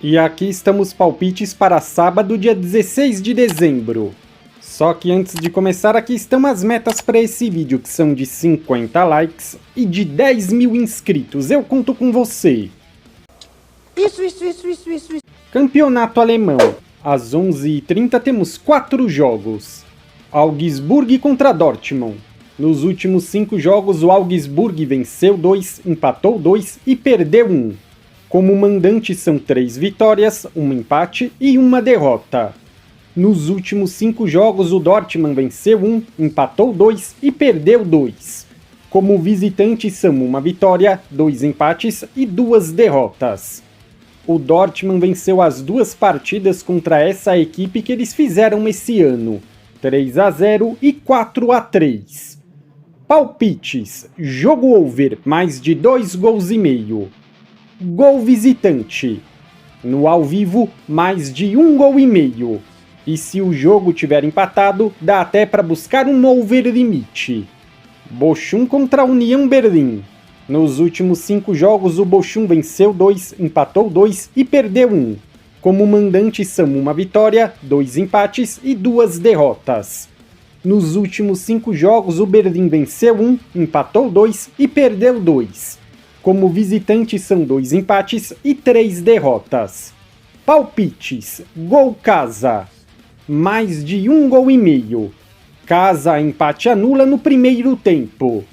E aqui estamos palpites para sábado, dia 16 de dezembro. Só que antes de começar, aqui estão as metas para esse vídeo, que são de 50 likes e de 10 mil inscritos. Eu conto com você. Isso. Campeonato alemão. Às 11h30 temos 4 jogos. Augsburg contra Dortmund. Nos últimos 5 jogos, o Augsburg venceu 2, empatou 2 e perdeu 1. Como mandante são 3 vitórias, 1 empate e 1 derrota. Nos últimos 5 jogos, o Dortmund venceu 1, empatou 2 e perdeu 2. Como visitante são 1 vitória, 2 empates e 2 derrotas. O Dortmund venceu as 2 partidas contra essa equipe que eles fizeram esse ano, 3-0 e 4-3. Palpites: jogo over, mais de 2 gols e meio. Gol visitante. No ao vivo, mais de 1 gol e meio. E se o jogo tiver empatado, dá até para buscar um over limite. Bochum contra a União Berlim. Nos últimos 5 jogos, o Bochum venceu 2, empatou 2 e perdeu 1. Como mandante são 1 vitória, 2 empates e 2 derrotas. Nos últimos 5 jogos, o Berlim venceu 1, empatou 2 e perdeu 2. Como visitante são 2 empates e 3 derrotas. Palpites: gol casa. Mais de 1 gol e meio. Casa empate anula no primeiro tempo.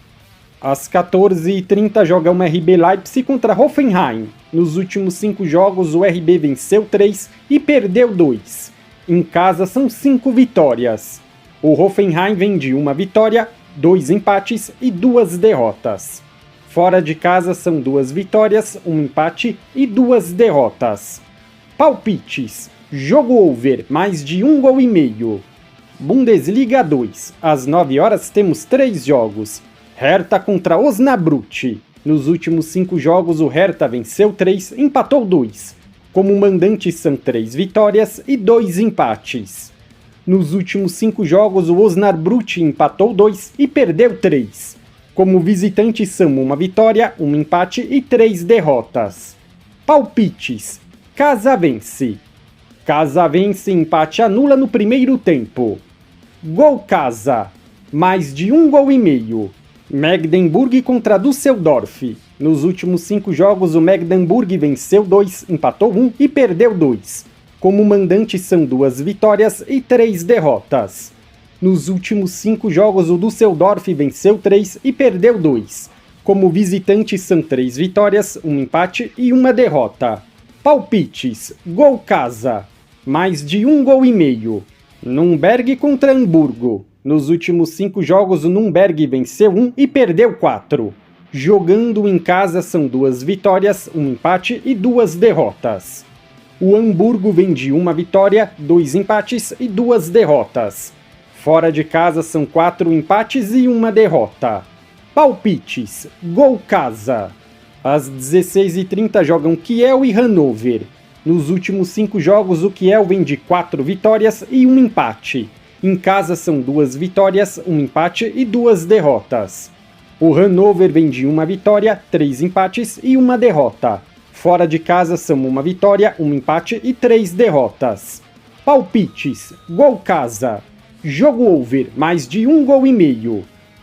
Às 14h30 jogam RB Leipzig contra Hoffenheim. Nos últimos 5 jogos, o RB venceu 3 e perdeu 2. Em casa são 5 vitórias. O Hoffenheim vem de 1 vitória, 2 empates e 2 derrotas. Fora de casa são 2 vitórias, 1 empate e 2 derrotas. Palpites: jogo over, mais de 1 gol e meio. Bundesliga 2. Às 9 horas temos 3 jogos. Hertha contra Osnabrück. Nos últimos 5 jogos, o Hertha venceu 3, empatou 2. Como mandante são 3 vitórias e 2 empates. Nos últimos 5 jogos, o Osnabrück empatou 2 e perdeu 3. Como visitante são 1 vitória, 1 empate e 3 derrotas. Palpites: casa vence. Casa vence, empate anula no primeiro tempo. Gol casa. Mais de 1 gol e meio. Magdeburg contra Düsseldorf. Nos últimos 5 jogos, o Magdeburg venceu 2, empatou 1 e perdeu 2. Como mandante são 2 vitórias e 3 derrotas. Nos últimos 5 jogos, o Düsseldorf venceu 3 e perdeu 2. Como visitante são 3 vitórias, 1 empate e 1 derrota. Palpites: gol casa. Mais de 1 gol e meio. Nürnberg contra Hamburgo. Nos últimos 5 jogos, o Nürnberg venceu 1 e perdeu 4. Jogando em casa são 2 vitórias, 1 empate e 2 derrotas. O Hamburgo vem de 1 vitória, 2 empates e 2 derrotas. Fora de casa são 4 empates e 1 derrota. Palpites: gol casa. Às 16h30 jogam Kiel e Hannover. Nos últimos 5 jogos, o Kiel vem de 4 vitórias e 1 empate. Em casa são 2 vitórias, 1 empate e 2 derrotas. O Hannover vem de 1 vitória, 3 empates e 1 derrota. Fora de casa são 1 vitória, 1 empate e 3 derrotas. Palpites: gol casa. Jogo over, mais de 1 gol e meio.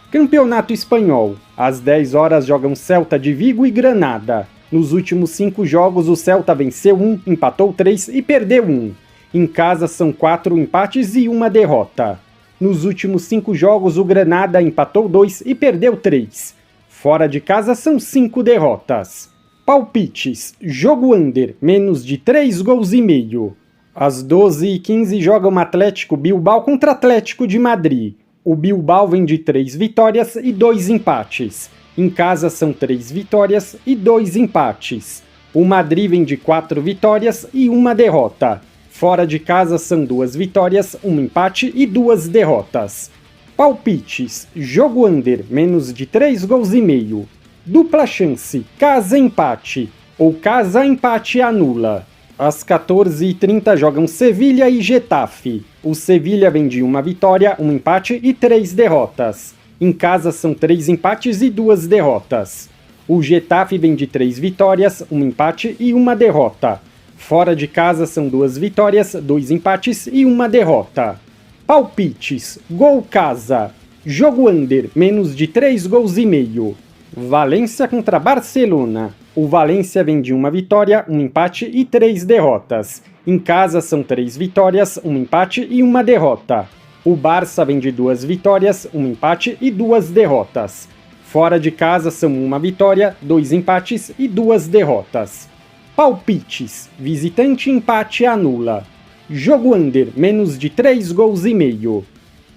Campeonato espanhol. Às 10 horas jogam Celta de Vigo e Granada. Nos últimos 5 jogos, o Celta venceu 1, empatou 3 e perdeu 1. Em casa são 4 empates e 1 derrota. Nos últimos 5 jogos, o Granada empatou 2 e perdeu 3. Fora de casa são 5 derrotas. Palpites: jogo under, menos de 3 gols e meio. Às 12h15 jogam Atlético Bilbao contra Atlético de Madrid. O Bilbao vem de 3 vitórias e 2 empates. Em casa são 3 vitórias e 2 empates. O Madrid vem de 4 vitórias e 1 derrota. Fora de casa são 2 vitórias, 1 empate e 2 derrotas. Palpites: jogo under, menos de 3 gols e meio. Dupla chance, casa empate ou casa empate anula. Às 14h30 jogam Sevilha e Getafe. O Sevilha vem de 1 vitória, 1 empate e 3 derrotas. Em casa são 3 empates e 2 derrotas. O Getafe vem de 3 vitórias, 1 empate e 1 derrota. Fora de casa são 2 vitórias, 2 empates e 1 derrota. Palpites, gol casa, jogo under, menos de 3 gols e meio. Valência contra Barcelona. O Valência vem de 1 vitória, 1 empate e 3 derrotas. Em casa são 3 vitórias, 1 empate e 1 derrota. O Barça vem de 2 vitórias, 1 empate e 2 derrotas. Fora de casa são 1 vitória, 2 empates e 2 derrotas. Palpites, visitante empate anula. Jogo under, menos de 3 gols e meio.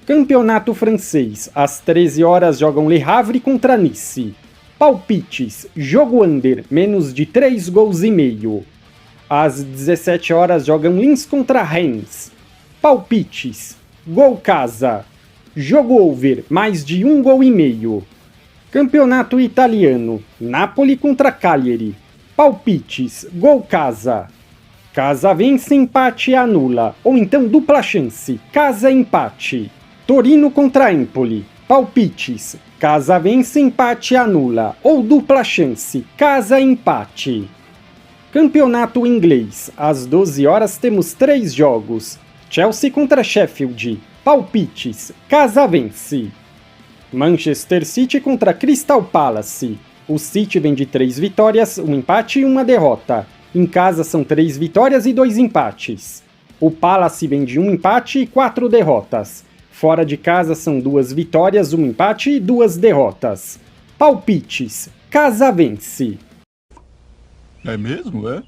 Campeonato francês, às 13 horas jogam Le Havre contra Nice. Palpites, jogo under, menos de 3 gols e meio. Às 17 horas jogam Lens contra Reims. Palpites, gol casa. Jogo over, mais de 1 gol e meio. Campeonato italiano, Napoli contra Cagliari. Palpites, gol casa. Casa vence, empate anula, ou então dupla chance, casa empate. Torino contra Empoli. Palpites, casa vence, empate anula, ou dupla chance, casa empate. Campeonato inglês, às 12 horas temos 3 jogos. Chelsea contra Sheffield. Palpites, casa vence. Manchester City contra Crystal Palace. O City vem de 3 vitórias, 1 empate e 1 derrota. Em casa são 3 vitórias e 2 empates. O Palace vem de 1 empate e 4 derrotas. Fora de casa são 2 vitórias, 1 empate e 2 derrotas. Palpites, casa vence. É mesmo, é?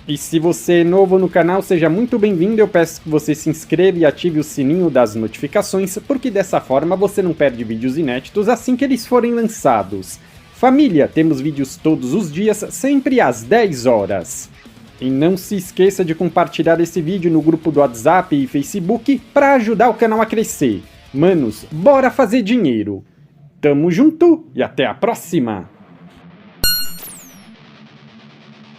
E se você é novo no canal, seja muito bem-vindo. Eu peço que você se inscreva e ative o sininho das notificações, porque dessa forma você não perde vídeos inéditos assim que eles forem lançados. Família, temos vídeos todos os dias, sempre às 10 horas. E não se esqueça de compartilhar esse vídeo no grupo do WhatsApp e Facebook para ajudar o canal a crescer. Manos, bora fazer dinheiro! Tamo junto e até a próxima!